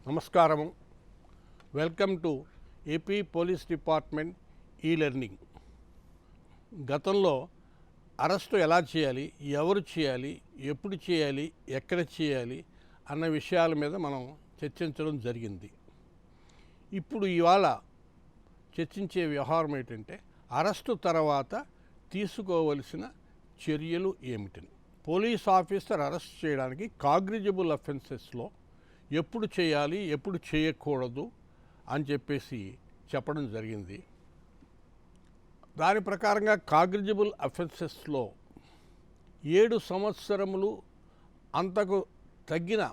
నమస్కారము. Welcome to AP police department e-learning. గతంలో arrest ఎలా చేయాలి, ఎవరు చేయాలి, ఎప్పుడు చేయాలి, ఎక్కడ చేయాలి అన్న విషయాల మీద మనం చర్చించడం జరిగింది. ఇప్పుడు ఇవాళ చర్చించే వ్యవహారం ఏంటంటే అరెస్టు తర్వాత తీసుకోవలసిన చర్యలు ఏమిటని. పోలీస్ ఆఫీసర్ అరెస్ట్ చేయడానికి కాగ్నిజబుల్ అఫెన్సెస్లో ఎప్పుడు చేయాలి, ఎప్పుడు చేయకూడదు అని చెప్పేసి చెప్పడం జరిగింది. దాని ప్రకారంగా కాగ్నిజబుల్ అఫెన్సెస్లో 7 సంవత్సరములు అంతకు తగ్గిన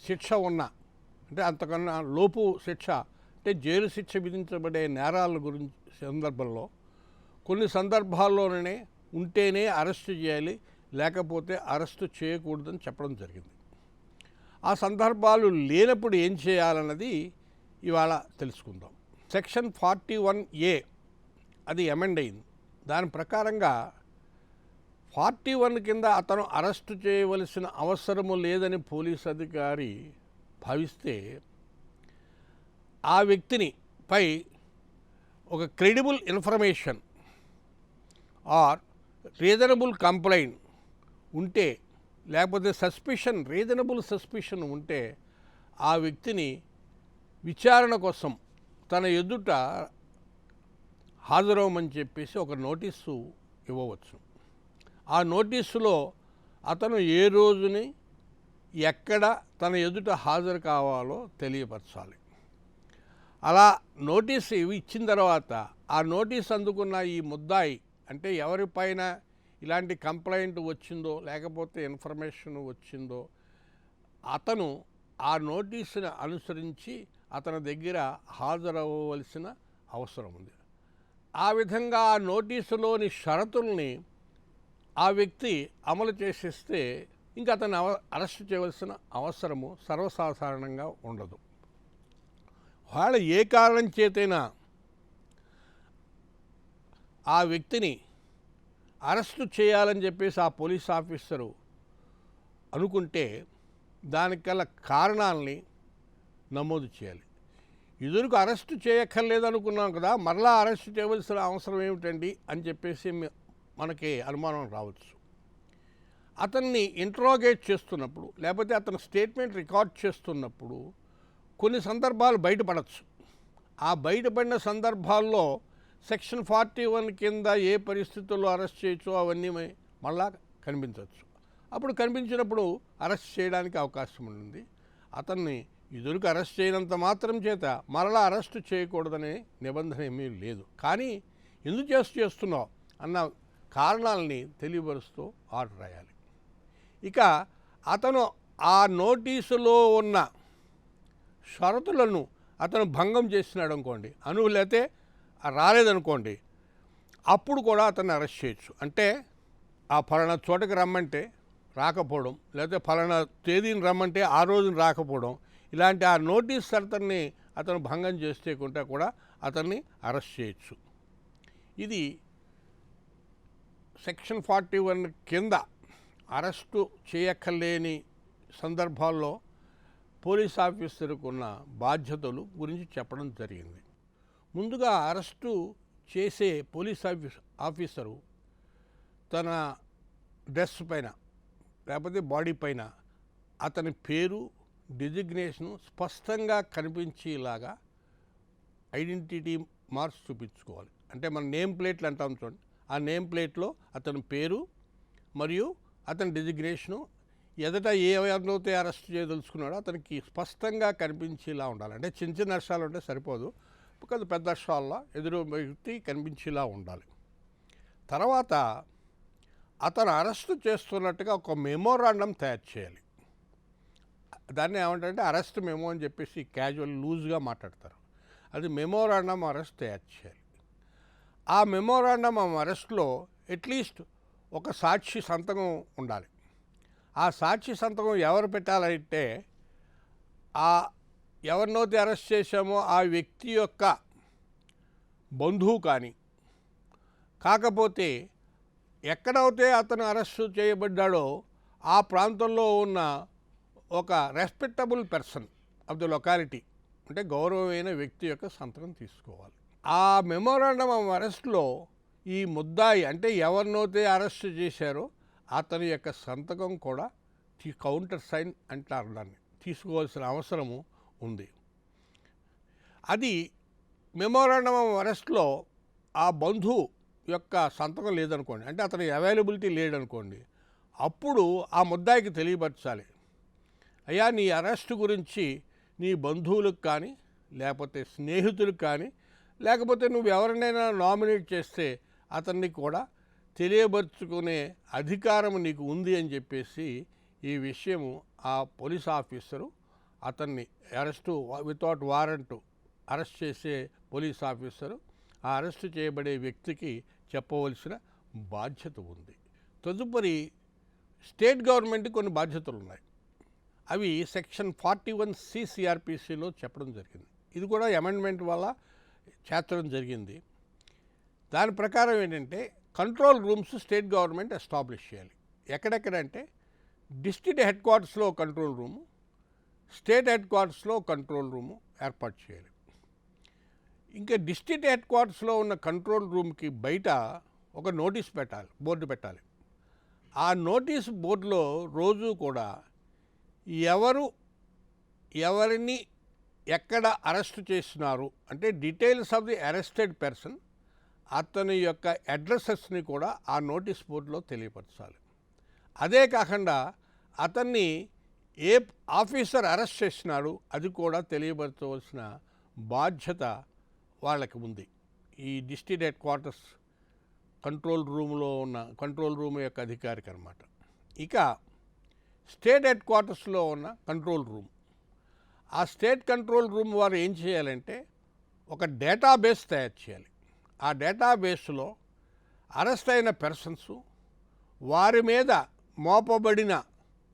శిక్ష ఉన్న, అంటే అంతకన్నా లోపు శిక్ష, అంటే జైలు శిక్ష విధించబడే నేరాల గురించి సందర్భంలో కొన్ని సందర్భాల్లోనే ఉంటేనే అరెస్టు చేయాలి, లేకపోతే అరెస్టు చేయకూడదని చెప్పడం జరిగింది. ఆ సందర్భాలు లేనప్పుడు ఏం చేయాలన్నది ఇవాళ తెలుసుకుందాం. సెక్షన్ 41A అది అమెండ్ అయింది. దాని ప్రకారంగా 41 కింద అతను అరెస్టు చేయవలసిన అవసరము లేదని పోలీస్ అధికారి భావిస్తే ఆ వ్యక్తిని పై ఒక credible information are reasonable complaint ఉంటే, లేకపోతే రీజనబుల్ సస్పిషన్ ఉంటే ఆ వ్యక్తిని విచారణ కోసం తన ఎదుట హాజరవమని చెప్పేసి ఒక నోటీసు ఇవ్వవచ్చు. ఆ నోటీసులో అతను ఏ రోజుని ఎక్కడ తన ఎదుట హాజరు కావాలో తెలియపరచాలి. అలా నోటీసు ఇచ్చిన తర్వాత ఆ నోటీస్ అందుకున్న ఈ ముద్దాయి, అంటే ఎవరిపైన ఇలాంటి కంప్లైంట్ వచ్చిందో లేకపోతే ఇన్ఫర్మేషన్ వచ్చిందో అతను ఆ నోటీసును అనుసరించి అతని దగ్గర హాజరవ్వవలసిన అవసరం ఉంది. ఆ విధంగా ఆ నోటీసులోని షరతుల్ని ఆ వ్యక్తి అమలు చేసేస్తే ఇంకా అతను అరెస్ట్ చేయవలసిన అవసరము సర్వసాధారణంగా ఉండదు. వాళ్ళ ఏ కారణం చేతైనా ఆ వ్యక్తిని అరెస్టు చేయాలని చెప్పేసి ఆ పోలీస్ ఆఫీసరు అనుకుంటే దానికి గల కారణాలని నమోదు చేయాలి. ఎదురుకు అరెస్టు చేయక్కర్లేదు అనుకున్నాం కదా, మరలా అరెస్టు చేయవలసిన అవసరం ఏమిటండి అని చెప్పేసి మనకి అనుమానం రావచ్చు. అతన్ని ఇంట్రోగేట్ చేస్తున్నప్పుడు, లేకపోతే అతని స్టేట్మెంట్ రికార్డ్ చేస్తున్నప్పుడు కొన్ని సందర్భాలు బయటపడవచ్చు. ఆ బయటపడిన సందర్భాల్లో సెక్షన్ 41 కింద ఏ పరిస్థితుల్లో అరెస్ట్ చేయొచ్చో అవన్నీ మళ్ళా కనిపించవచ్చు. అప్పుడు కనిపించినప్పుడు అరెస్ట్ చేయడానికి అవకాశం ఉంటుంది. అతన్ని ఎదురుకు అరెస్ట్ చేయనంత మాత్రం చేత మరలా అరెస్ట్ చేయకూడదనే నిబంధన ఏమీ లేదు. కానీ ఎందుకు చేస్తున్నావు అన్న కారణాలని తెలియపరుస్తూ ఆర్డర్ రాయాలి. ఇక అతను ఆ నోటీసులో ఉన్న షరతులను అతను భంగం చేసినాడు అనుకోండి, లేకపోతే రాలేదనుకోండి, అప్పుడు కూడా అతన్ని అరెస్ట్ చేయొచ్చు. అంటే ఆ ఫలానా చోటకి రమ్మంటే రాకపోవడం, లేకపోతే ఫలానా తేదీని రమ్మంటే ఆ రోజున రాకపోవడం, ఇలాంటి ఆ నోటీస్ షరతుల్ని అతను భంగం చేస్తే కూడా అతన్ని అరెస్ట్ చేయొచ్చు. ఇది సెక్షన్ 41 కింద అరెస్టు చేయక్కర్లేని సందర్భాల్లో పోలీస్ ఆఫీసర్కు ఉన్న బాధ్యతలు గురించి చెప్పడం జరిగింది. ముందుగా అరెస్టు చేసే పోలీస్ ఆఫీసరు తన డ్రెస్ పైన లేకపోతే బాడీ పైన అతని పేరు, డిజిగ్నేషను స్పష్టంగా కనిపించేలాగా ఐడెంటిటీ మార్క్స్ చూపించుకోవాలి. అంటే మన నేమ్ ప్లేట్లు అంటాం చూడండి, ఆ నేమ్ ప్లేట్లో అతని పేరు మరియు అతని డిజిగ్నేషను, ఎదట ఏ ఎవరినైతే అరెస్ట్ చేయదలుచుకున్నాడో అతనికి స్పష్టంగా కనిపించేలా ఉండాలి. అంటే చిన్న చిన్న అక్షరాలు ఉంటే సరిపోదు, because పెద్ద అక్షరాల్లో ఎదురు వ్యక్తి కనిపించేలా ఉండాలి. తర్వాత అతను అరెస్టు చేస్తున్నట్టుగా ఒక మెమోరాండం తయారు చేయాలి. దాన్ని ఏమంటారంటే అరెస్ట్ మెమో అని చెప్పేసి క్యాజువల్ లూజ్గా మాట్లాడతారు. అది మెమోరాండం అరెస్ట్ తయారు చేయాలి. ఆ మెమోరాండం అరెస్ట్లో అట్లీస్ట్ ఒక సాక్షి సంతకం ఉండాలి. ఆ సాక్షి సంతకం ఎవరు పెట్టాలంటే ఎవరినైతే అరెస్ట్ చేశామో ఆ వ్యక్తి యొక్క బంధువు కానీ, కాకపోతే ఎక్కడైతే అతను అరెస్టు చేయబడ్డాడో ఆ ప్రాంతంలో ఉన్న ఒక respectable person, of the locality, అంటే గౌరవమైన వ్యక్తి యొక్క సంతకం తీసుకోవాలి. ఆ మెమోరాండం ఆఫ్ అరెస్ట్లో ఈ ముద్దాయి అంటే ఎవరినైతే అరెస్ట్ చేశారో అతని యొక్క సంతకం కూడా కౌంటర్ సైన్ అంటారు, దాన్ని తీసుకోవాల్సిన అవసరము ఉంది. అది మెమోరాండం ఆఫ్ అరెస్ట్లో ఆ బంధువు యొక్క సంతకం లేదనుకోండి, అంటే అతని అవైలబిలిటీ లేదనుకోండి, అప్పుడు ఆ ముద్దాయికి తెలియపరచాలి, అయ్యా నీ అరెస్ట్ గురించి నీ బంధువులకు కానీ లేకపోతే స్నేహితులకు కానీ లేకపోతే నువ్వు ఎవరినైనా నామినేట్ చేస్తే అతన్ని కూడా తెలియపరుచుకునే అధికారం నీకు ఉంది అని చెప్పేసి ఈ విషయము ఆ పోలీస్ ఆఫీసరు అతన్ని అరెస్టు వితౌట్ వారెంట్ అరెస్ట్ చేసే పోలీస్ ఆఫీసరు ఆ అరెస్టు చేయబడే వ్యక్తికి చెప్పవలసిన బాధ్యత ఉంది. తదుపరి స్టేట్ గవర్నమెంట్ కొన్ని బాధ్యతలు ఉన్నాయి. అవి సెక్షన్ 41C CRPCలో చెప్పడం జరిగింది. ఇది కూడా అమెండ్మెంట్ వల్ల చేర్చడం జరిగింది. దాని ప్రకారం ఏంటంటే control rooms state government establish చేయాలి. ఎక్కడెక్కడంటే డిస్ట్రిక్ట్ హెడ్ క్వార్టర్స్లో కంట్రోల్ రూము, స్టేట్ హెడ్ క్వార్టర్స్లో కంట్రోల్ రూము ఏర్పాటు చేయాలి. ఇంకా డిస్ట్రిక్ట్ హెడ్ క్వార్టర్స్లో ఉన్న కంట్రోల్ రూమ్కి బయట ఒక నోటీస్ పెట్టాలి, బోర్డు పెట్టాలి. ఆ నోటీస్ బోర్డులో రోజు కూడా ఎవరిని ఎక్కడ అరెస్ట్ చేస్తున్నారు అంటే details of the arrested person, అతని యొక్క అడ్రసెస్ని కూడా ఆ నోటీస్ బోర్డులో తెలియపరచాలి. అదే కాకుండా అతన్ని ఏ ఆఫీసర్ అరెస్ట్ చేసినాడు అది కూడా తెలియపరచవలసిన బాధ్యత వాళ్ళకి ఉంది. ఈ డిస్ట్రిక్ట్ హెడ్ క్వార్టర్స్ కంట్రోల్ రూమ్లో ఉన్న కంట్రోల్ రూమ్ యొక్క అధికారికి అన్నమాట. ఇక స్టేట్ హెడ్ క్వార్టర్స్లో ఉన్న కంట్రోల్ రూమ్, ఆ స్టేట్ కంట్రోల్ రూమ్ వారు ఏం చేయాలంటే ఒక డేటాబేస్ తయారు చేయాలి. ఆ డేటాబేస్లో అరెస్ట్ అయిన పర్సన్స్, వారి మీద మోపబడిన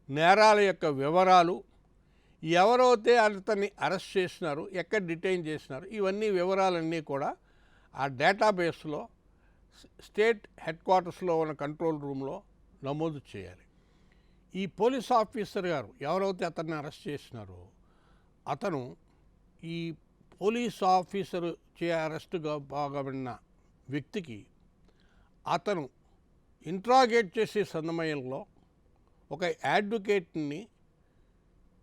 నేరాల యొక్క వివరాలు, ఎవరైతే అతన్ని అరెస్ట్ చేసినారు, ఎక్కడ డిటైన్ చేసినారు, ఇవన్నీ వివరాలన్నీ కూడా ఆ డేటాబేస్లో స్టేట్ హెడ్ క్వార్టర్స్లో ఉన్న కంట్రోల్ రూమ్లో నమోదు చేయాలి. ఈ పోలీస్ ఆఫీసర్ గారు ఎవరైతే అతన్ని అరెస్ట్ చేసినారో అతను ఈ పోలీస్ ఆఫీసరు అరెస్టుగా బాగబడిన వ్యక్తికి అతను ఇంట్రాగేట్ చేసే సమయంలో ఒక అడ్వకేట్ని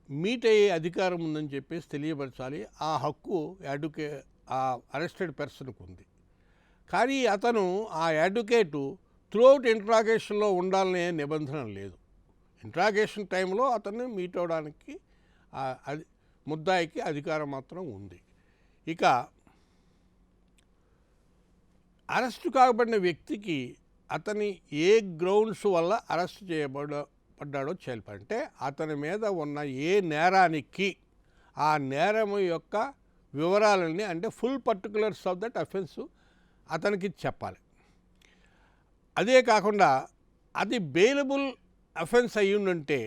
మీట్ అయ్యే అధికారం ఉందని చెప్పేసి తెలియపరచాలి. ఆ హక్కు ఆ అరెస్టెడ్ పర్సన్కు ఉంది. కానీ అతను ఆ అడ్వకేటు త్రూఅవుట్ ఇంట్రాగేషన్లో ఉండాలనే నిబంధన లేదు. ఇంట్రాగేషన్ టైంలో అతన్ని మీట్ అవడానికి ముద్దాయికి అధికారం మాత్రం ఉంది. ఇక అరెస్టు కాబడిన వ్యక్తికి అతని ఏ గ్రౌండ్స్ వల్ల అరెస్ట్ చేయబడ్డాడో చెప్పాలంటే అతని మీద ఉన్న ఏ నేరానికి ఆ నేరము యొక్క వివరాలని, అంటే full particulars of that offence అతనికి చెప్పాలి. అదే కాకుండా అది బెయిలబుల్ అఫెన్స్ అయ్యిందంటే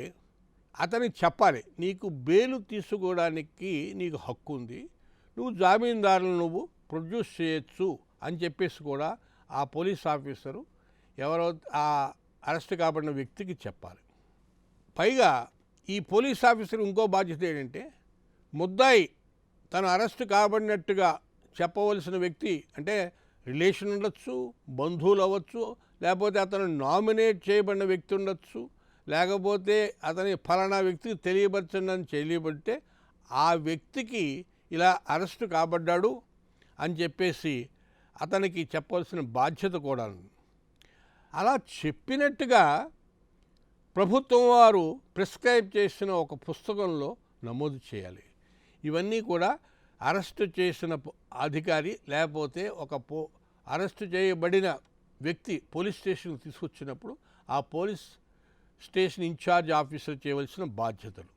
అతనికి చెప్పాలి, నీకు బెయిల్ తీసుకోవడానికి నీకు హక్కు ఉంది, నువ్వు జామీందారులను నువ్వు ప్రొడ్యూస్ చేయొచ్చు అని చెప్పేసి కూడా ఆ పోలీస్ ఆఫీసరు ఎవరో ఆ అరెస్ట్ కాబడిన వ్యక్తికి చెప్పాలి. పైగా ఈ పోలీస్ ఆఫీసర్ ఇంకో బాధ్యత ఏంటంటే ముద్దాయి తను అరెస్ట్ కాబడినట్టుగా చెప్పవలసిన వ్యక్తి, అంటే రిలేషన్ ఉండొచ్చు, బంధువులు అవ్వచ్చు, లేకపోతే అతను నామినేట్ చేయబడిన వ్యక్తి ఉండొచ్చు, లేకపోతే అతని ఫలానా వ్యక్తికి తెలియపరచండి అని తెలియబడితే ఆ వ్యక్తికి ఇలా అరెస్ట్ కాబడ్డాడు అని చెప్పేసి అతనికి చెప్పవలసిన బాధ్యత కూడా ఉంది. అలా చెప్పినట్టుగా ప్రభుత్వం వారు ప్రిస్క్రైబ్ చేసిన ఒక పుస్తకంలో నమోదు చేయాలి. ఇవన్నీ కూడా అరెస్టు చేసిన అధికారి లేకపోతే అరెస్టు చేయబడిన వ్యక్తి పోలీస్ స్టేషన్కి తీసుకొచ్చినప్పుడు ఆ పోలీస్ స్టేషన్ ఇన్ఛార్జ్ ఆఫీసర్ చేయవలసిన బాధ్యతలు.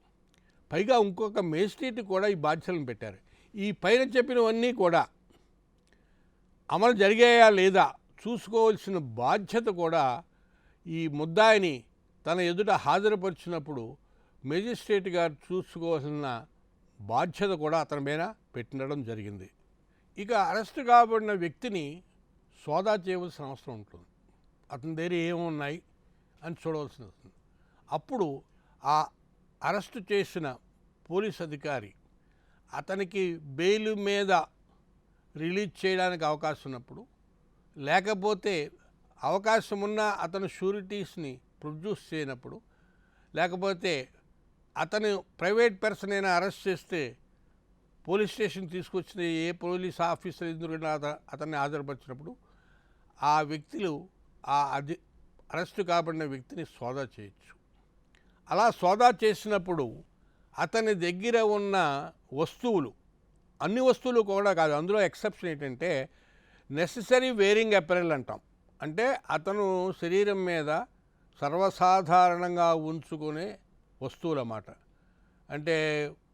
పైగా ఇంకొక మేజిస్ట్రేట్ కూడా ఈ బాధ్యతలను పెట్టారు. ఈ పైన చెప్పినవన్నీ కూడా అమలు జరిగాయా లేదా చూసుకోవాల్సిన బాధ్యత కూడా ఈ ముద్దాయిని తన ఎదుట హాజరుపరిచినప్పుడు మేజిస్ట్రేట్ గారు చూసుకోవాల్సిన బాధ్యత కూడా అతని మీద పెట్టడం జరిగింది. ఇక అరెస్ట్ కాబడిన వ్యక్తిని సోదా చేయవలసిన అవసరం ఉంటుంది. అతని దగ్గర ఏమున్నాయి అని చూడవలసి వస్తుంది. అప్పుడు ఆ అరెస్టు చేసిన పోలీస్ అధికారి అతనికి బెయిల్ మీద రిలీజ్ చేయడానికి అవకాశం ఉన్నప్పుడు, లేకపోతే అవకాశం ఉన్న అతను షూరిటీస్ని ప్రొడ్యూస్ చేయనప్పుడు, లేకపోతే అతను ప్రైవేట్ పర్సన్ అయినా అరెస్ట్ చేస్తే పోలీస్ స్టేషన్ తీసుకొచ్చిన ఏ పోలీస్ ఆఫీసర్ ఎదురుగా అతన్ని హాజరుపరిచినప్పుడు ఆ వ్యక్తులు అరెస్టు కాబడిన వ్యక్తిని సోదా చేయొచ్చు. అలా సోదా చేసినప్పుడు అతని దగ్గర ఉన్న వస్తువులు, అన్ని వస్తువులు కూడా కాదు, అందులో ఎక్సెప్షన్ ఏంటంటే నెసెసరీ వేరింగ్ అపెరల్ అంటాం. అంటే అతను శరీరం మీద సర్వసాధారణంగా ఉంచుకునే వస్తువులు అన్నమాట. అంటే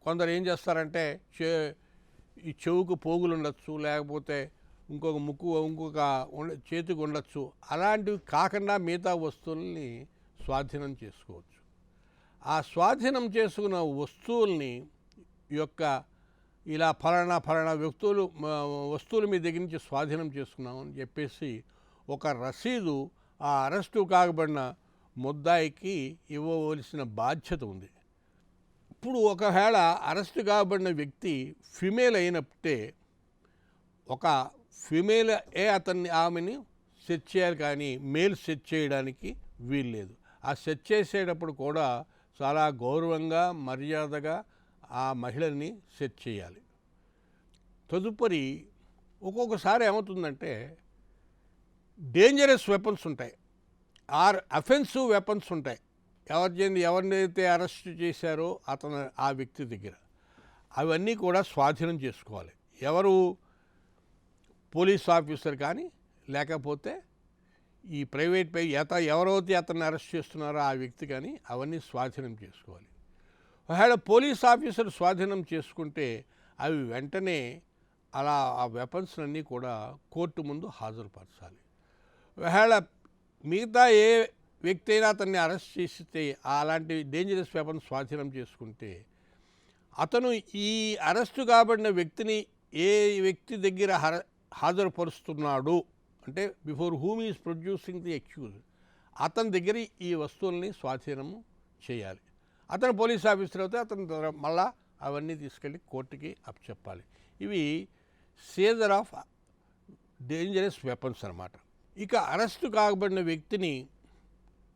కొందరు ఏం చేస్తారంటే ఈ చెవుకు పోగులు ఉండొచ్చు, లేకపోతే ఇంకొక చేతికి ఉండొచ్చు. అలాంటివి కాకుండా మిగతా వస్తువుల్ని స్వాధీనం చేసుకోవచ్చు. ఆ స్వాధీనం చేసుకున్న వస్తువుల్ని యొక్క ఇలా ఫలానా వస్తువులు మీ దగ్గర నుంచి స్వాధీనం చేసుకున్నామని చెప్పేసి ఒక రసీదు ఆ అరెస్టు కాకబడిన ముద్దాయికి ఇవ్వవలసిన బాధ్యత ఉంది. ఇప్పుడు ఒకవేళ అరెస్టు కాబడిన వ్యక్తి ఫిమేల్ అయినట్టే ఒక ఫిమేల్ ఆమెని సెర్చ్ చేయాలి, కానీ మేల్ సెర్చ్ చేయడానికి వీల్లేదు. ఆ సెర్చ్ చేసేటప్పుడు కూడా చాలా గౌరవంగా మర్యాదగా ఆ మహిళని సెర్చ్ చేయాలి. తదుపరి ఒక్కొక్కసారి ఏమవుతుందంటే డేంజరస్ వెపన్స్ ఉంటాయి, అఫెన్సివ్ వెపన్స్ ఉంటాయి. ఎవరినైతే అరెస్ట్ చేశారో ఆ వ్యక్తి దగ్గర అవన్నీ కూడా స్వాధీనం చేసుకోవాలి. ఎవరు పోలీస్ ఆఫీసర్ కానీ, లేకపోతే ఈ ప్రైవేట్ ఎవరైతే అతన్ని అరెస్ట్ చేస్తున్నారో ఆ వ్యక్తి కానీ అవన్నీ స్వాధీనం చేసుకోవాలి. ఒకవేళ పోలీస్ ఆఫీసర్ స్వాధీనం చేసుకుంటే అవి వెంటనే అలా ఆ వెపన్స్ అన్నీ కూడా కోర్టు ముందు హాజరుపరచాలి. ఒకవేళ మిగతా ఏ వ్యక్తి అయినా అతన్ని అరెస్ట్ చేస్తే అలాంటి డేంజరస్ వెపన్స్ స్వాధీనం చేసుకుంటే అతను ఈ అరెస్టు కాబడిన వ్యక్తిని ఏ వ్యక్తి దగ్గర హాజరుపరుస్తున్నాడు అంటే before whom is producing the accused, అతని దగ్గర ఈ వస్తువుల్ని స్వాధీనము చేయాలి. అతను పోలీస్ ఆఫీసర్ అయితే అతని మళ్ళా అవన్నీ తీసుకెళ్ళి కోర్టుకి అప్పచెప్పాలి. ఇవి సీజర్ ఆఫ్ డేంజరస్ వెపన్స్ అన్నమాట. ఇక అరెస్టు కాకబడిన వ్యక్తిని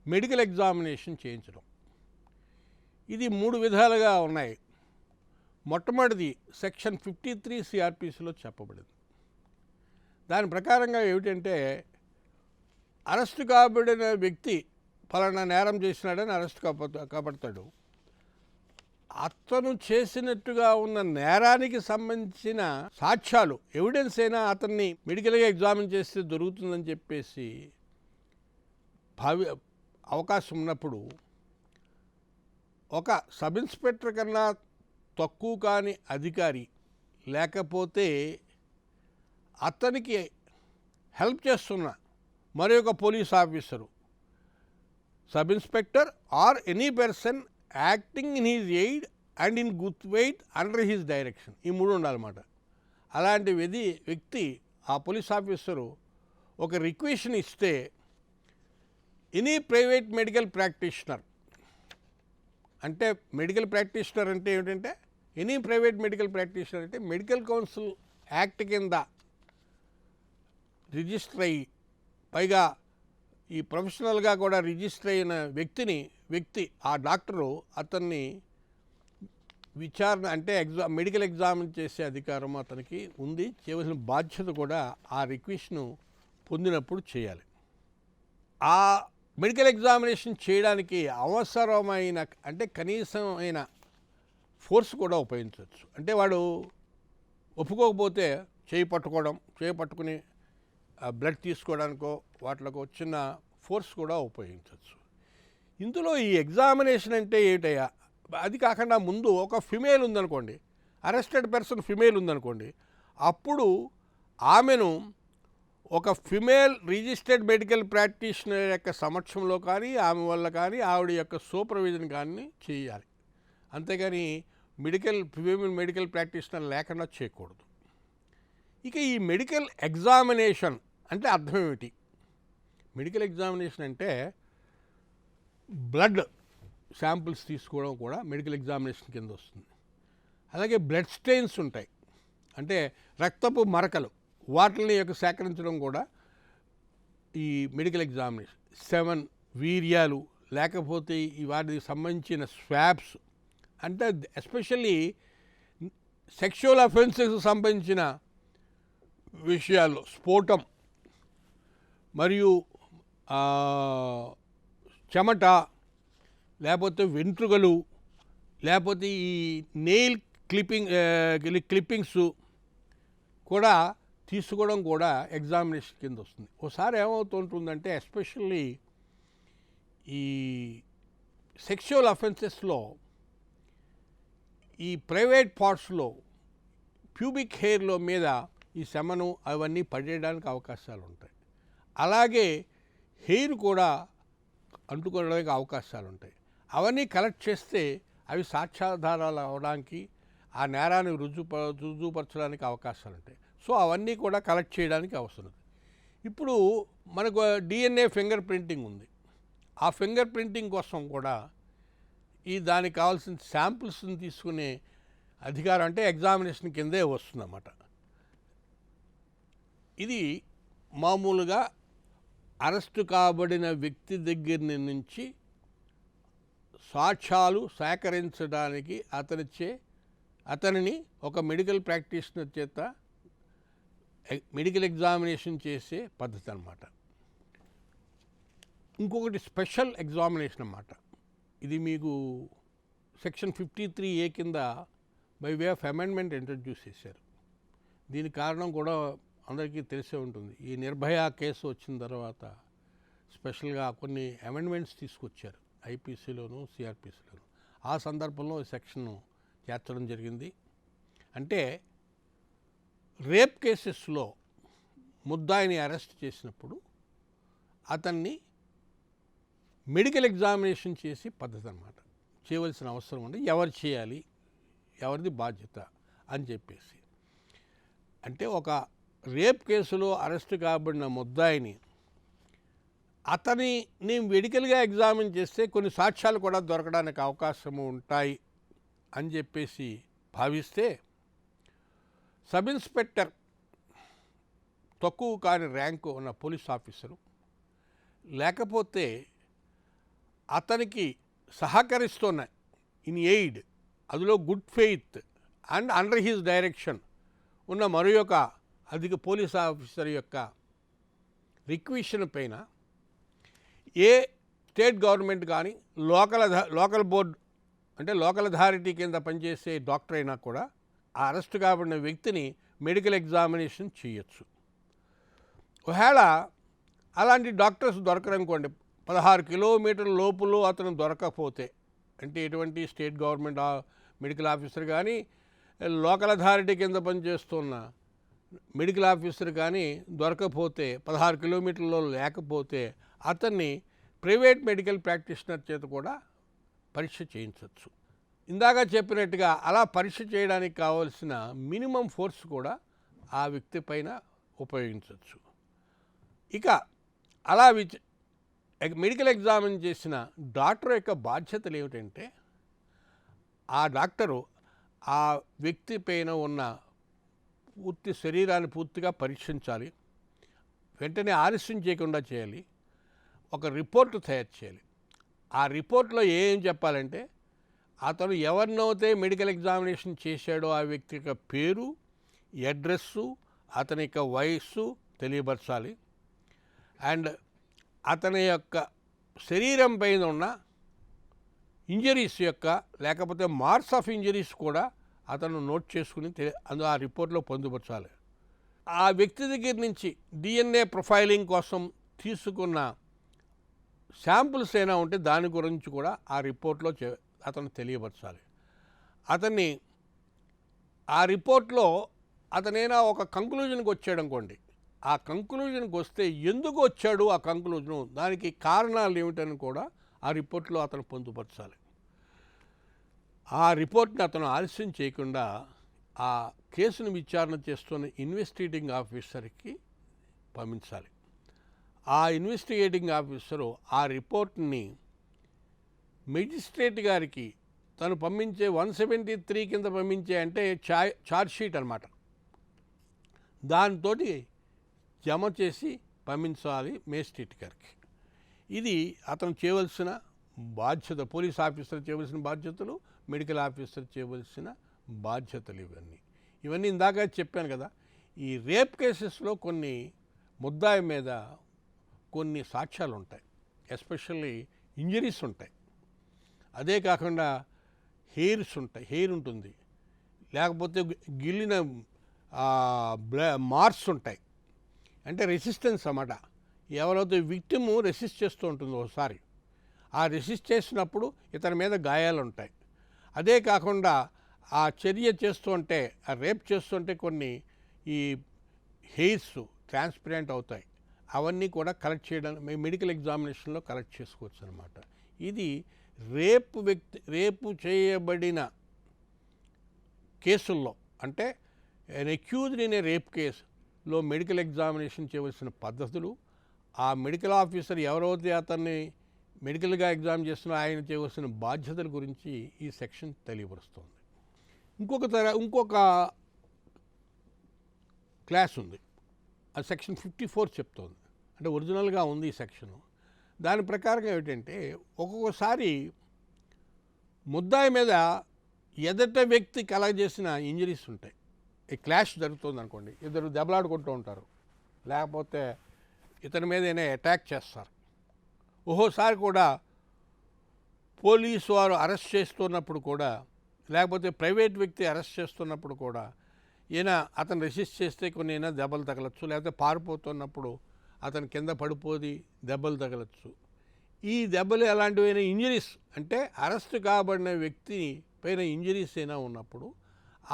మెడికల్ ఎగ్జామినేషన్ చేయించడం, ఇది 3 విధాలుగా ఉన్నాయి. మొట్టమొదటిది సెక్షన్ 53 సిఆర్పిసిలో చెప్పబడింది. దాని ప్రకారంగా ఏమిటంటే అరెస్టు కాబడిన వ్యక్తి ఫలానా నేరం చేసినాడని అరెస్ట్ కాబడతాడు. అతను చేసినట్టుగా ఉన్న నేరానికి సంబంధించిన సాక్ష్యాలు, ఎవిడెన్స్ అయినా అతన్ని మెడికల్గా ఎగ్జామిన్ చేస్తే దొరుకుతుందని చెప్పేసి అవకాశం ఉన్నప్పుడు ఒక సబ్ ఇన్స్పెక్టర్ కన్నా తక్కువ కాని అధికారి, లేకపోతే అతనికి హెల్ప్ చేస్తున్న మరొక police officer, sub inspector or any person acting in his aid and in good faith under his direction, ఈ 3 ఉండాలన్నమాట. అలాంటి వ్యక్తి ఆ పోలీస్ ఆఫీసరు ఒక రిక్వెషన్ ఇస్తే ఎనీ ప్రైవేట్ మెడికల్ ప్రాక్టీషనర్, అంటే మెడికల్ ప్రాక్టీషనర్ అంటే ఏమిటంటే ఎనీ ప్రైవేట్ మెడికల్ ప్రాక్టీషనర్ అంటే మెడికల్ కౌన్సిల్ యాక్ట్ కింద రిజిస్టర్ అయ్యి, పైగా ఈ ప్రొఫెషనల్గా కూడా రిజిస్టర్ అయిన వ్యక్తి ఆ డాక్టరు అతన్ని విచారణ అంటే మెడికల్ ఎగ్జామిన్ చేసే అధికారం అతనికి ఉంది. చేయవలసిన బాధ్యత కూడా ఆ రిక్వెస్ట్ను పొందినప్పుడు చేయాలి. ఆ మెడికల్ ఎగ్జామినేషన్ చేయడానికి అవసరమైన అంటే కనీసమైన ఫోర్స్ కూడా ఉపయోగించవచ్చు. అంటే వాడు ఒప్పుకోకపోతే చేయి పట్టుకుని బ్లడ్ తీసుకోవడానికో వాటికో చిన్న ఫోర్స్ కూడా ఉపయోగించవచ్చు. ఇందులో ఈ ఎగ్జామినేషన్ అంటే ఏంటయ్యా, అది కాకుండా ముందు ఒక ఫిమేల్ ఉందనుకోండి, అరెస్టెడ్ పర్సన్ ఫిమేల్ ఉందనుకోండి, అప్పుడు ఆమెను ఒక ఫిమేల్ రిజిస్టర్డ్ మెడికల్ ప్రాక్టీషనర్ యొక్క సమక్షంలో కానీ ఆమె వల్ల కానీ ఆవిడ యొక్క సూపర్విజన్ కానీ చేయాలి. అంతేగాని ఫిమేల్ మెడికల్ ప్రాక్టీషనర్ లేకుండా చేయకూడదు. ఇక ఈ మెడికల్ ఎగ్జామినేషన్ అంటే అర్థం ఏమిటి? మెడికల్ ఎగ్జామినేషన్ అంటే బ్లడ్ శాంపిల్స్ తీసుకోవడం కూడా మెడికల్ ఎగ్జామినేషన్ కింద వస్తుంది. అలాగే బ్లడ్ స్టెయిన్స్ ఉంటాయి, అంటే రక్తపు మరకలు, వాటిని యొక్క సేకరించడం కూడా ఈ మెడికల్ ఎగ్జామినేషన్. 7 వీర్యాలు, లేకపోతే ఈ వాటికి సంబంధించిన స్వాబ్స్, అంటే ఎస్పెషల్లీ సెక్షువల్ అఫెన్సెస్ సంబంధించిన విషయాల్లో స్ఫోటం మరియు చెమట, లేకపోతే వెంట్రుకలు, లేకపోతే ఈ నెయిల్ క్లిప్పింగ్స్ కూడా తీసుకోవడం కూడా ఎగ్జామినేషన్ కింద వస్తుంది. ఒకసారి ఏమవుతుంటుందంటే ఎస్పెషల్లీ ఈ సెక్షువల్ అఫెన్సెస్లో ఈ ప్రైవేట్ పార్ట్స్లో ప్యూబిక్ హెయిర్లో మీద ఈ సెమను అవన్నీ పడేయడానికి అవకాశాలు ఉంటాయి. అలాగే హెయిర్ కూడా అంటుకోవడానికి అవకాశాలు ఉంటాయి. అవన్నీ కలెక్ట్ చేస్తే అవి సాక్ష్యాధారాలు అవడానికి, ఆ నేరాన్ని రుజువుపరచడానికి అవకాశాలు ఉంటాయి. సో అవన్నీ కూడా కలెక్ట్ చేయడానికి అవసరం. ఇప్పుడు మనకు DNA ఫింగర్ ప్రింటింగ్ ఉంది. ఆ ఫింగర్ ప్రింటింగ్ కోసం కూడా ఈ దానికి కావాల్సిన శాంపిల్స్ని తీసుకునే అధికారం అంటే ఎగ్జామినేషన్ కిందే వస్తుందన్నమాట. ఇది మామూలుగా అరెస్టు కాబడిన వ్యక్తి దగ్గర నుంచి సాక్ష్యాలు సేకరించడానికి అతనిని ఒక మెడికల్ ప్రాక్టీషనర్ చేత మెడికల్ ఎగ్జామినేషన్ చేసే పద్ధతి అన్నమాట. ఇంకొకటి స్పెషల్ ఎగ్జామినేషన్ అన్నమాట. ఇది మీకు సెక్షన్ 53A కింద by way of amendment introduce చేశారు. దీని కారణం కూడా అందరికీ తెలిసే ఉంటుంది. ఈ నిర్భయ కేసు వచ్చిన తర్వాత స్పెషల్గా కొన్ని అమెండ్మెంట్స్ తీసుకొచ్చారు IPCలోను CRPCలోను. ఆ సందర్భంలో ఈ సెక్షన్ను చేర్చడం జరిగింది. అంటే రేప్ కేసెస్లో ముద్దాయిని అరెస్ట్ చేసినప్పుడు అతన్ని మెడికల్ ఎగ్జామినేషన్ చేసి పద్ధతి అన్నమాట. చేయవలసిన అవసరం ఉంది, ఎవరు చేయాలి, ఎవరిది బాధ్యత అని చెప్పేసి. అంటే ఒక రేప్ కేసులో అరెస్ట్ కాబడిన ముద్దాయిని అతనిని మెడికల్గా ఎగ్జామిన్ చేస్తే కొన్ని సాక్ష్యాలు కూడా దొరకడానికి అవకాశము ఉంటాయి అని చెప్పేసి భావిస్తే సబ్ ఇన్స్పెక్టర్ తక్కువ కాని ర్యాంకు ఉన్న పోలీస్ ఆఫీసరు, లేకపోతే అతనికి సహకరిస్తున్న ఇన్ ఎయిడ్, అందులో good faith and under his direction ఉన్న మరొక అధిక పోలీస్ ఆఫీసర్ యొక్క రిక్వెషన్ పైన ఏ స్టేట్ గవర్నమెంట్ కానీ లోకల్ బోర్డు అంటే లోకల్ అథారిటీ కింద పనిచేసే డాక్టర్ అయినా కూడా ఆ అరెస్ట్ కాబడిన వ్యక్తిని మెడికల్ ఎగ్జామినేషన్ చేయొచ్చు. ఒకవేళ అలాంటి డాక్టర్స్ దొరకరనుకోండి, 16 కిలోమీటర్ల లోపులో అతను దొరకకపోతే, అంటే ఎటువంటి స్టేట్ గవర్నమెంట్ మెడికల్ ఆఫీసర్ కానీ లోకల్ అథారిటీ కింద పనిచేస్తున్న మెడికల్ ఆఫీసర్ కానీ దొరకకపోతే, 16 కిలోమీటర్లలో లేకపోతే అతన్ని ప్రైవేట్ మెడికల్ ప్రాక్టీషనర్ చేత కూడా పరీక్ష చేయించవచ్చు. ఇందాక చెప్పినట్టుగా అలా పరీక్ష చేయడానికి కావాల్సిన మినిమం ఫోర్స్ కూడా ఆ వ్యక్తి పైన ఉపయోగించవచ్చు. ఇక అలా మెడికల్ ఎగ్జామిన్ చేసిన డాక్టర్ యొక్క బాధ్యతలు ఏమిటంటే, ఆ డాక్టరు ఆ వ్యక్తి పైన ఉన్న పూర్తి శరీరాన్ని పూర్తిగా పరీక్షించాలి, వెంటనే ఆలస్యం చేయకుండా చేయాలి, ఒక రిపోర్టు తయారు చేయాలి. ఆ రిపోర్ట్లో ఏం చెప్పాలంటే, అతను ఎవరినైతే మెడికల్ ఎగ్జామినేషన్ చేశాడో ఆ వ్యక్తి యొక్క పేరు, అడ్రస్సు, అతని యొక్క వయస్సు తెలియపరచాలి. అండ్ అతని యొక్క శరీరం పైన ఉన్న ఇంజరీస్ యొక్క లేకపోతే మార్క్స్ ఆఫ్ ఇంజరీస్ కూడా అతను నోట్ చేసుకుని ఆ రిపోర్ట్లో పొందుపరచాలి. ఆ వ్యక్తి దగ్గర నుంచి DNA ప్రొఫైలింగ్ కోసం తీసుకున్న శాంపుల్స్ అయినా ఉంటే దాని గురించి కూడా ఆ రిపోర్ట్లో అతను తెలియపరచాలి. అతన్ని ఆ రిపోర్ట్లో అతనైనా ఒక కంక్లూజన్కి వచ్చాడు అనుకోండి, ఆ కంక్లూజన్కి వస్తే ఎందుకు వచ్చాడు ఆ కంక్లూజను, దానికి కారణాలు ఏమిటని కూడా ఆ రిపోర్ట్లో అతను పొందుపరచాలి. ఆ రిపోర్ట్ని అతను ఆలస్యం చేయకుండా ఆ కేసును విచారణ చేస్తున్న ఇన్వెస్టిగేటింగ్ ఆఫీసర్కి పంపించాలి. ఆ ఇన్వెస్టిగేటింగ్ ఆఫీసరు ఆ రిపోర్ట్ని మెజిస్ట్రేట్ గారికి తను పంపించే 173 కింద పంపించే అంటే ఛార్జ్ షీట్ అనమాట. దాంతో జమ చేసి పంపించాలి మేజిస్ట్రేట్ గారికి. ఇది అతను చేయవలసిన బాధ్యత. పోలీస్ ఆఫీసర్ చేయవలసిన బాధ్యతలు, మెడికల్ ఆఫీసర్ చేయవలసిన బాధ్యతలు ఇవన్నీ ఇందాక చెప్పాను కదా. ఈ రేప్ కేసెస్లో కొన్ని ముద్దాయి మీద కొన్ని సాక్ష్యాలు ఉంటాయి, ఎస్పెషల్లీ ఇంజరీస్ ఉంటాయి. అదే కాకుండా హెయిర్ ఉంటుంది, లేకపోతే గిల్లిన మార్క్స్ ఉంటాయి. అంటే రెసిస్టెన్స్ అన్నమాట. ఎవరైతే విక్టిము రెసిస్ట్ చేస్తూ ఉంటుంది ఒకసారి, ఆ రెసిస్ట్ చేసినప్పుడు ఇతని మీద గాయాలు ఉంటాయి. అదే కాకుండా ఆ చర్య చేస్తుంటే, ఆ రేప్ చేస్తుంటే కొన్ని ఈ హెయిర్స్ ట్రాన్స్పరెంట్ అవుతాయి. అవన్నీ కూడా కలెక్ట్ చేయడానికి మెడికల్ ఎగ్జామినేషన్లో కలెక్ట్ చేసుకోవచ్చు అనమాట. ఇది రేపు చేయబడిన కేసుల్లో, అంటే అక్యూజ్డ్ ఇన్ ఏ రేప్ కేసులో మెడికల్ ఎగ్జామినేషన్ చేయవలసిన పద్ధతులు, ఆ మెడికల్ ఆఫీసర్ ఎవరైతే అతన్ని మెడికల్గా ఎగ్జామ్ చేస్తున్నా ఆయన చేయవలసిన బాధ్యతల గురించి ఈ సెక్షన్ తెలియపరుస్తుంది. ఇంకొక క్లాస్ ఉంది, ఆ సెక్షన్ 54 చెప్తోంది. అంటే ఒరిజినల్గా ఉంది ఈ సెక్షను. దాని ప్రకారం ఏమిటంటే, ఒక్కొక్కసారి ముద్దాయి మీద ఎదట వ్యక్తి కలగజేసిన ఇంజరీస్ ఉంటాయి. ఈ క్లాష్ జరుగుతుంది అనుకోండి, ఇద్దరు దెబ్బలాడుకుంటూ ఉంటారు, లేకపోతే ఇతని మీద అటాక్ చేస్తారు. ఒక్కోసారి కూడా పోలీసు వారు అరెస్ట్ చేస్తున్నప్పుడు కూడా, లేకపోతే ప్రైవేట్ వ్యక్తి అరెస్ట్ చేస్తున్నప్పుడు కూడా అతను రెసిస్ట్ చేస్తే కొన్ని దెబ్బలు తగలచ్చు, లేకపోతే పారిపోతున్నప్పుడు అతను కింద పడిపోయి దెబ్బలు తగలచ్చు. ఈ దెబ్బలు ఎలాంటివైనా ఇంజరీస్ అంటే అరెస్ట్ కాబడిన వ్యక్తి పైన ఇంజరీస్ ఉన్నప్పుడు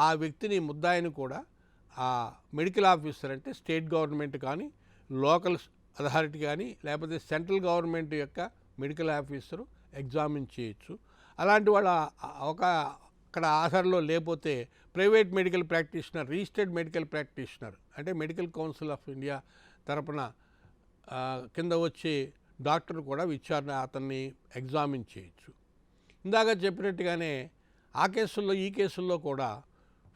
ఆ వ్యక్తిని ముద్దాయిని కూడా ఆ మెడికల్ ఆఫీసర్, అంటే స్టేట్ గవర్నమెంట్ కానీ, లోకల్ అథారిటీ కానీ, లేకపోతే సెంట్రల్ గవర్నమెంట్ యొక్క మెడికల్ ఆఫీసరు ఎగ్జామిన్ చేయొచ్చు. అలాంటి వాళ్ళ అక్కడ ఆధారంలో లేకపోతే private medical practitioner, registered medical practitioner, అంటే మెడికల్ కౌన్సిల్ ఆఫ్ ఇండియా తరపున కింద వచ్చే డాక్టర్ కూడా విచారణ అతన్ని ఎగ్జామిన్ చేయొచ్చు. ఇందాక చెప్పినట్టుగానే ఈ కేసుల్లో కూడా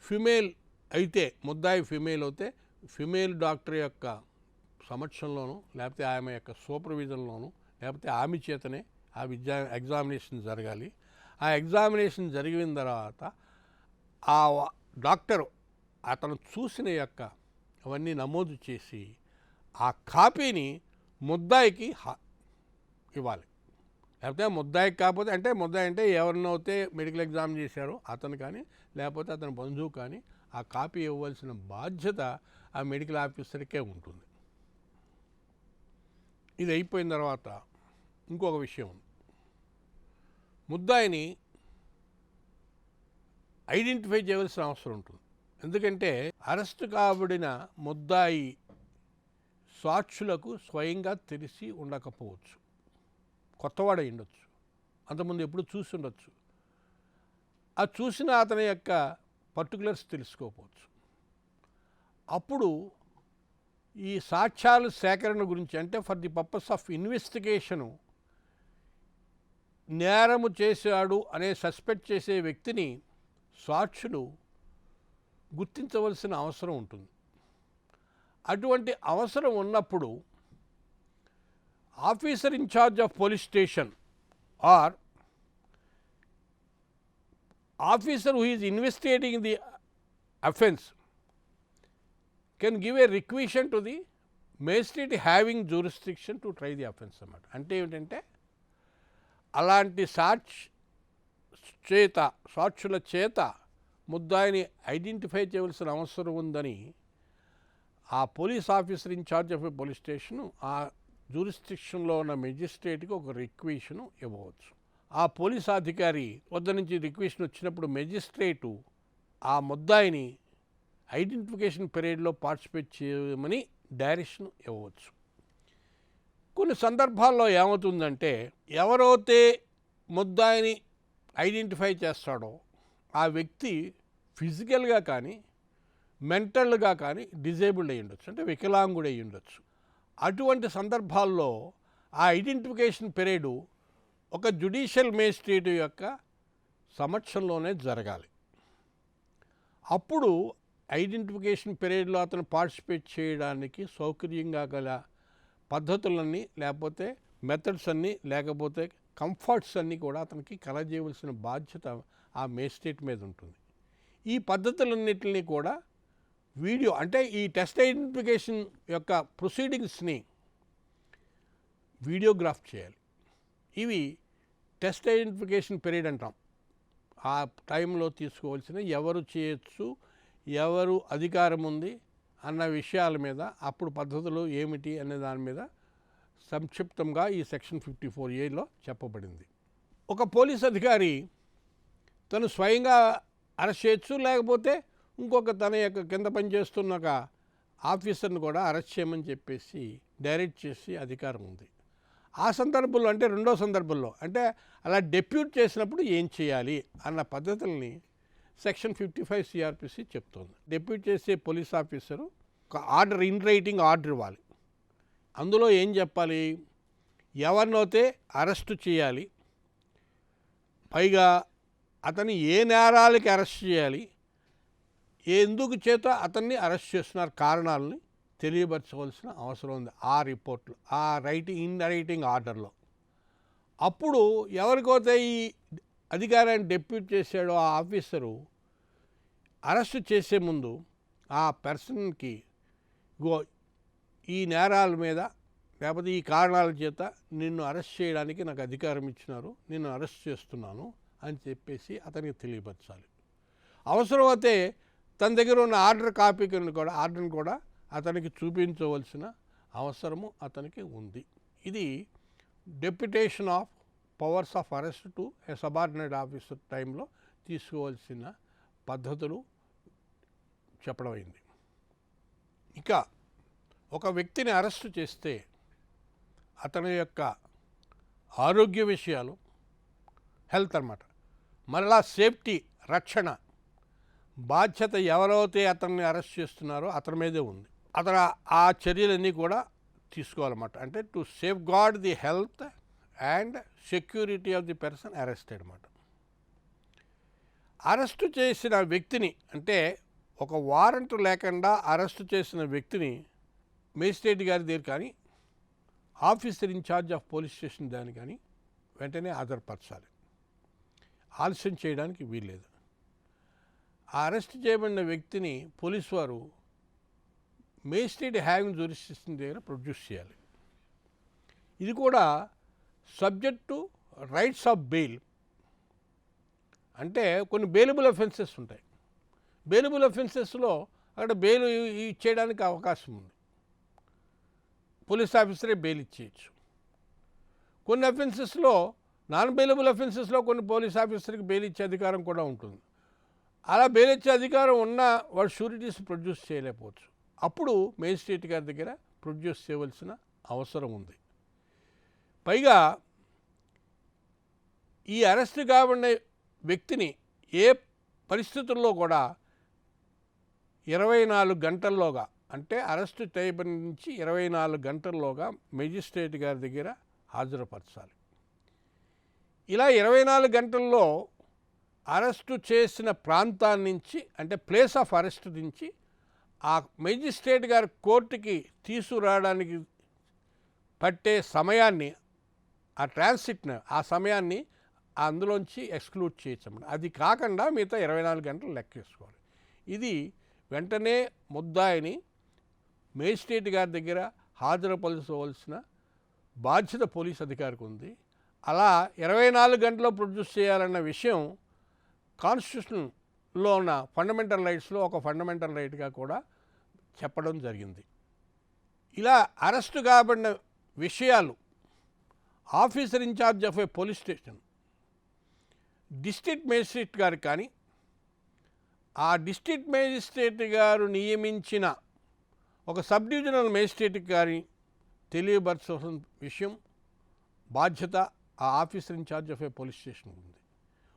ఫిమేల్ అయితే, ముద్దాయి ఫిమేల్ అయితే ఫిమేల్ డాక్టర్ యొక్క సమక్షంలోనూ, లేకపోతే ఆమె యొక్క సూపర్విజన్లోనూ, లేకపోతే ఆమె చేతనే ఆ ఎగ్జామినేషన్ జరగాలి. ఆ ఎగ్జామినేషన్ జరిగిన తర్వాత ఆ డాక్టరు అతను చూసిన అవన్నీ నమోదు చేసి ఆ కాపీని ముద్దాయికి ఇవ్వాలి. లేకపోతే ముద్దాయికి కాకపోతే, అంటే ముద్దాయి అంటే ఎవరినైతే మెడికల్ ఎగ్జామ్ చేశారో అతను కానీ, లేకపోతే అతని బంధువు కానీ ఆ కాపీ ఇవ్వాల్సిన బాధ్యత ఆ మెడికల్ ఆఫీసర్కే ఉంటుంది. ఇది అయిపోయిన తర్వాత ఇంకొక విషయం ఉంది. ముద్దాయిని ఐడెంటిఫై చేయవలసిన అవసరం ఉంటుంది. ఎందుకంటే అరెస్ట్ కాబడిన ముద్దాయి సాక్షులకు స్వయంగా తెలిసి ఉండకపోవచ్చు, కొత్తవాడై ఉండొచ్చు, అంతకుముందు ఎప్పుడు చూసి ఉండొచ్చు. ఆ చూసిన అతని యొక్క పర్టికులర్స్ తెలుసుకోకపోవచ్చు. అప్పుడు ఈ సాక్ష్యాల సేకరణ గురించి, అంటే for the purpose of investigation, నేరము చేశాడు అనే సస్పెక్ట్ చేసే వ్యక్తిని సాక్షులు గుర్తించవలసిన అవసరం ఉంటుంది. అటువంటి అవసరం ఉన్నప్పుడు officer in charge of police station or officer who is investigating the offence can give a requisition to the magistrate having jurisdiction to try the offence అన్నమాట. అంటే ఏమిటంటే, అలాంటి సాక్షుల చేత ముద్దాయిని ఐడెంటిఫై చేయవలసిన అవసరం ఉందని ఆ police officer in charge of a police station ఆ జ్యూరిస్డిక్షన్లో ఉన్న మెజిస్ట్రేట్కి ఒక రిక్వెషను ఇవ్వవచ్చు. ఆ పోలీస్ అధికారి వద్ద నుంచి రిక్వెషన్ వచ్చినప్పుడు మెజిస్ట్రేటు ఆ ముద్దాయిని ఐడెంటిఫికేషన్ పీరియడ్లో పార్టిసిపేట్ చేయమని డైరెక్షన్ ఇవ్వవచ్చు. కొన్ని సందర్భాల్లో ఏమవుతుందంటే, ఎవరైతే ముద్దాయిని ఐడెంటిఫై చేస్తాడో ఆ వ్యక్తి ఫిజికల్గా కానీ, మెంటల్గా కానీ డిజేబుల్డ్ అయ్యి ఉండొచ్చు, అంటే వికలాంగుడు అయ్యి ఉండొచ్చు. అటువంటి సందర్భాల్లో ఆ ఐడెంటిఫికేషన్ పీరియడ్ ఒక జ్యుడిషియల్ మేజిస్ట్రేట్ యొక్క సమక్షంలోనే జరగాలి. అప్పుడు ఐడెంటిఫికేషన్ పీరియడ్లో అతను పార్టిసిపేట్ చేయడానికి సౌకర్యంగా గల పద్ధతులన్నీ, లేకపోతే మెథడ్స్ అన్నీ, లేకపోతే కంఫర్ట్స్ అన్నీ కూడా అతనికి కలజేయవలసిన బాధ్యత ఆ మేజిస్ట్రేట్ మీద ఉంటుంది. ఈ పద్ధతులన్నిటిని కూడా వీడియో, అంటే ఈ టెస్ట్ ఐడెంటిఫికేషన్ యొక్క ప్రొసీడింగ్స్ని వీడియోగ్రాఫ్ చేయాలి. ఇవి టెస్ట్ ఐడెంటిఫికేషన్ పీరియడ్ అంటాం. ఆ టైంలో తీసుకోవాల్సిన ఎవరు చేయొచ్చు, ఎవరు అధికారం ఉంది అన్న విషయాల మీద, అప్పుడు పద్ధతులు ఏమిటి అనే దాని మీద సంక్షిప్తంగా ఈ సెక్షన్ 54A చెప్పబడింది. ఒక పోలీస్ అధికారి తను స్వయంగా అరెస్ట్ చేయొచ్చు, లేకపోతే ఇంకొక తన యొక్క కింద పనిచేస్తున్న ఒక ఆఫీసర్ని కూడా అరెస్ట్ చేయమని చెప్పేసి డైరెక్ట్ చేసి అధికారం ఉంది. ఆ సందర్భంలో, అంటే రెండో సందర్భంలో, అంటే అలా డెప్యూట్ చేసినప్పుడు ఏం చేయాలి అన్న పద్ధతుల్ని సెక్షన్ 55 CRPC చెప్తోంది. డెప్యూట్ చేసే పోలీస్ ఆఫీసరు ఒక ఆర్డర్, ఇన్ రైటింగ్ ఆర్డర్ ఇవ్వాలి. అందులో ఏం చెప్పాలి? ఎవరినైతే అరెస్టు చేయాలి, పైగా అతన్ని ఏ నేరాలకి అరెస్ట్ చేయాలి, ఎందుకు చేత అతన్ని అరెస్ట్ చేస్తున్నారు, కారణాలని తెలియపరచవలసిన అవసరం ఉంది ఆ రిపోర్ట్లో, ఆ ఇన్ రైటింగ్ ఆర్డర్లో. అప్పుడు ఎవరికైతే ఈ అధికారాన్ని డెప్యూట్ చేశాడో ఆ ఆఫీసరు అరెస్ట్ చేసే ముందు ఆ పర్సన్కి ఈ నేరాల మీద, లేకపోతే ఈ కారణాల చేత నిన్ను అరెస్ట్ చేయడానికి నాకు అధికారం ఇచ్చినారు, నిన్ను అరెస్ట్ చేస్తున్నాను అని చెప్పేసి అతనికి తెలియపరచాలి. అవసరమైతే తన దగ్గర ఉన్న ఆర్డర్ని కూడా అతనికి చూపించవలసిన అవసరము అతనికి ఉంది. ఇది deputation of powers of arrest to A subordinate officer టైంలో తీసుకోవాల్సిన పద్ధతులు చెప్పడం అయింది. ఇక ఒక వ్యక్తిని అరెస్టు చేస్తే అతని యొక్క ఆరోగ్య విషయాలు, హెల్త్ అన్నమాట, మరలా సేఫ్టీ, రక్షణ బాధ్యత ఎవరైతే అతన్ని అరెస్ట్ చేస్తున్నారో అతని మీదే ఉంది. అతను ఆ చర్యలన్నీ కూడా తీసుకోవాలన్నమాట. అంటే to safeguard the health and security of the person arrested అన్నమాట. అరెస్టు చేసిన వ్యక్తిని, అంటే ఒక వారెంట్ లేకుండా అరెస్టు చేసిన వ్యక్తిని మేజిస్ట్రేట్ గారి దగ్గర కానీ, officer in charge of police station దాన్ని కానీ వెంటనే హాజరుపరచాలి. ఆలస్యం చేయడానికి వీల్లేదు. ఆ అరెస్ట్ చేయబడిన వ్యక్తిని పోలీసు వారు మేజిస్ట్రేట్ హ్యావింగ్ జ్యూరిస్డిక్షన్ దగ్గర ప్రొడ్యూస్ చేయాలి. ఇది కూడా subject to rights of bail. అంటే కొన్ని బెయిలబుల్ అఫెన్సెస్ ఉంటాయి. బెయిలబుల్ అఫెన్సెస్లో అక్కడ బెయిల్ ఇచ్చేయడానికి అవకాశం ఉంది. పోలీస్ ఆఫీసరే బెయిల్ ఇచ్చేయచ్చు. కొన్ని అఫెన్సెస్లో, నాన్ బెయిలబుల్ అఫెన్సెస్లో కొన్ని పోలీస్ ఆఫీసర్కి బెయిల్ ఇచ్చే అధికారం కూడా ఉంటుంది. అలా బెయిల్ ఇచ్చే అధికారం ఉన్న వాడు షూరిటీస్ ప్రొడ్యూస్ చేయలేకపోవచ్చు. అప్పుడు మేజిస్ట్రేట్ గారి దగ్గర ప్రొడ్యూస్ చేయవలసిన అవసరం ఉంది. పైగా ఈ అరెస్ట్ కాబడిన వ్యక్తిని ఏ పరిస్థితుల్లో కూడా 24 గంటల్లోగా, అంటే అరెస్టు చేయబడి నుంచి 24 గంటల్లోగా మేజిస్ట్రేట్ గారి దగ్గర హాజరుపరచాలి. ఇలా 24 గంటల్లో అరెస్టు చేసిన ప్రాంతాన్ని నుంచి, అంటే ప్లేస్ ఆఫ్ అరెస్ట్ నుంచి ఆ మేజిస్ట్రేట్ గారి కోర్టుకి తీసుకురావడానికి పట్టే సమయాన్ని, ఆ ట్రాన్సిట్ని, ఆ సమయాన్ని అందులోంచి ఎక్స్క్లూడ్ చేయొచ్చు. అది కాకుండా మిగతా 24 గంటలు లెక్కేసుకోవాలి. ఇది వెంటనే ముద్దాయిని మేజిస్ట్రేట్ గారి దగ్గర హాజరుపరచవలసిన బాధ్యత పోలీస్ అధికారికి ఉంది. అలా 24 గంటల్లో ప్రొడ్యూస్ చేయాలన్న విషయం కాన్స్టిట్యూషన్లో ఉన్న ఫండమెంటల్ రైట్స్లో ఒక ఫండమెంటల్ రైట్గా కూడా చెప్పడం జరిగింది. ఇలా అరెస్టు కాబడిన విషయాలు officer in charge of a police station district magistrate గారు కానీ, ఆ డిస్ట్రిక్ట్ మేజిస్ట్రేట్ గారు నియమించిన ఒక సబ్ డివిజనల్ మేజిస్ట్రేట్ గారి తెలియపరచాల్సిన విషయం, బాధ్యత ఆ officer in charge of a police station ఉంది.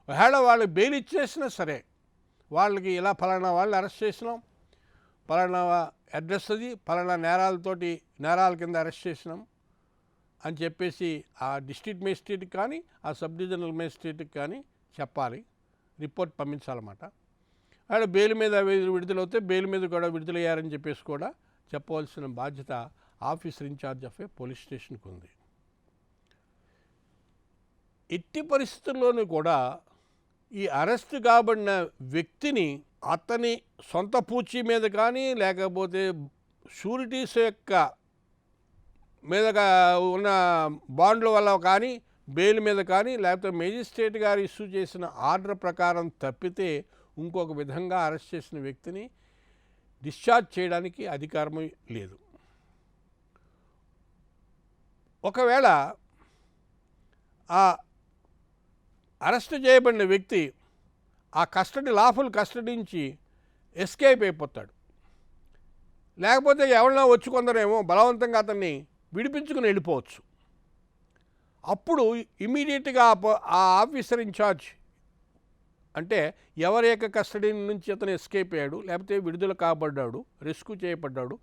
ఒకవేళ వాళ్ళు బెయిల్ ఇచ్చేసినా సరే, వాళ్ళకి ఇలా ఫలానా వాళ్ళని అరెస్ట్ చేసినాం, ఫలానా అడ్రస్ అది, ఫలానా నేరాల కింద అరెస్ట్ చేసినాం అని చెప్పేసి ఆ డిస్ట్రిక్ట్ మేజిస్ట్రేట్కి కానీ, ఆ సబ్ డివిజనల్ మేజిస్ట్రేట్కి కానీ చెప్పాలి. రిపోర్ట్ పంపించాలన్నమాట. ఆయన బెయిల్ మీద విడుదలవుతే బెయిల్ మీద కూడా విడుదలయ్యారని చెప్పేసి కూడా చెప్పవలసిన బాధ్యత officer in charge of a police స్టేషన్కి ఉంది. ఎట్టి పరిస్థితుల్లోనూ కూడా ఈ అరెస్ట్ కాబడిన వ్యక్తిని అతని సొంత పూచీ మీద కానీ లేకపోతే షూరిటీస్ యొక్క మీదగా ఉన్న బాండ్ల వల్ల కానీ బెయిల్ మీద కానీ లేకపోతే మేజిస్ట్రేట్ గారు ఇష్యూ చేసిన ఆర్డర్ ప్రకారం తప్పితే ఇంకొక విధంగా అరెస్ట్ చేసిన వ్యక్తిని డిశ్చార్జ్ చేయడానికి అధికారం లేదు. ఒకవేళ ఆ అరెస్ట్ చేయబడిన వ్యక్తి ఆ లాఫుల్ కస్టడీ నుంచి ఎస్కేప్ అయిపోతాడు, లేకపోతే ఎవరైనా వచ్చి కొందరేమో బలవంతంగా అతన్ని విడిపించుకుని వెళ్ళిపోవచ్చు. అప్పుడు ఇమీడియట్గా ఆ ఆఫీసర్ ఇన్ఛార్జ్ అంటే ఎవరి యొక్క కస్టడీ నుంచి అతను ఎస్కేప్ అయ్యాడు లేకపోతే విడుదల కాబడ్డాడు, రెస్క్యూ చేయబడ్డాడు,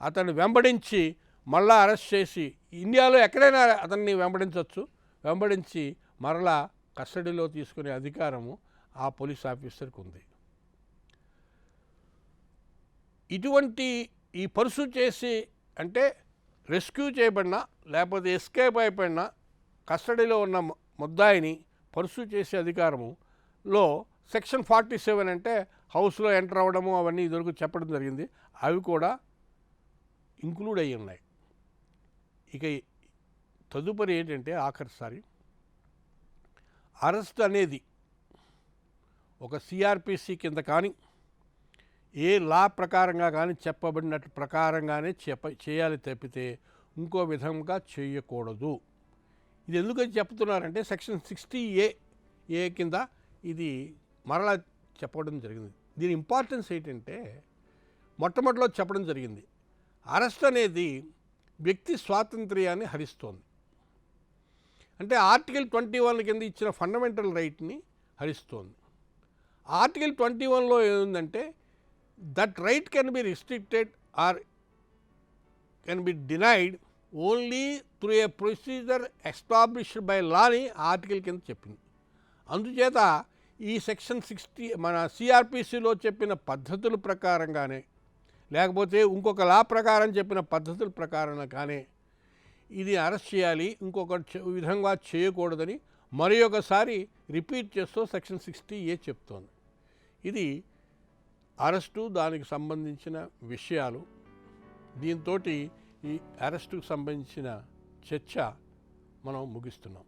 అతను వెంబడించి మళ్ళా అరెస్ట్ చేసి ఇండియాలో ఎక్కడైనా అతన్ని వెంబడించి మరలా కస్టడీలో తీసుకునే అధికారము ఆ పోలీస్ ఆఫీసర్కి ఉంది. ఇటువంటి ఈ పర్సూ చేసి అంటే రెస్క్యూ చేయబడినా లేకపోతే ఎస్కేప్ అయిపోయినా కస్టడీలో ఉన్న ముద్దాయిని పర్సూ చేసే అధికారములో సెక్షన్ 47 అంటే హౌస్లో ఎంటర్ అవ్వడము అవన్నీ ఇదివరకు చెప్పడం జరిగింది, అవి కూడా ఇంక్లూడ్ అయ్యి ఉన్నాయి. ఇక తదుపరి ఏంటంటే ఆఖరిసారి అరెస్ట్ అనేది ఒక సిఆర్పిసి కింద కానీ ఏ లా ప్రకారంగా కానీ చెప్పబడినట్టు ప్రకారంగానే చేయాలి తప్పితే ఇంకో విధంగా చేయకూడదు. ఇది ఎందుకని చెప్తున్నారంటే సెక్షన్ 60A కింద ఇది మరలా చెప్పడం జరిగింది. దీని ఇంపార్టెన్స్ ఏంటంటే మొట్టమొదటిలో చెప్పడం జరిగింది, అరెస్ట్ అనేది వ్యక్తి స్వాతంత్ర్యాన్ని హరిస్తోంది. అంటే ఆర్టికల్ 21 కింద ఇచ్చిన ఫండమెంటల్ రైట్ని హరిస్తోంది. ఆర్టికల్ 21లో ఏముందంటే that right can be restricted are can be denied only through a procedure established by law అని ఆర్టికల్ కింద చెప్పింది. అందుచేత ఈ సెక్షన్ 60 మన సిఆర్పిసిలో చెప్పిన పద్ధతుల ప్రకారంగానే లేకపోతే ఇంకొక లా ప్రకారం చెప్పిన పద్ధతుల ప్రకారంగానే ఇది అరెస్ట్ చేయాలి, ఇంకొక విధంగా చేయకూడదని మరి ఒకసారి రిపీట్ చేస్తూ సెక్షన్ 60A చెప్తోంది. ఇది అరెస్టు దానికి సంబంధించిన విషయాలు. దీంతో ఈ అరెస్టుకు సంబంధించిన చర్చ మనం ముగిస్తున్నాం.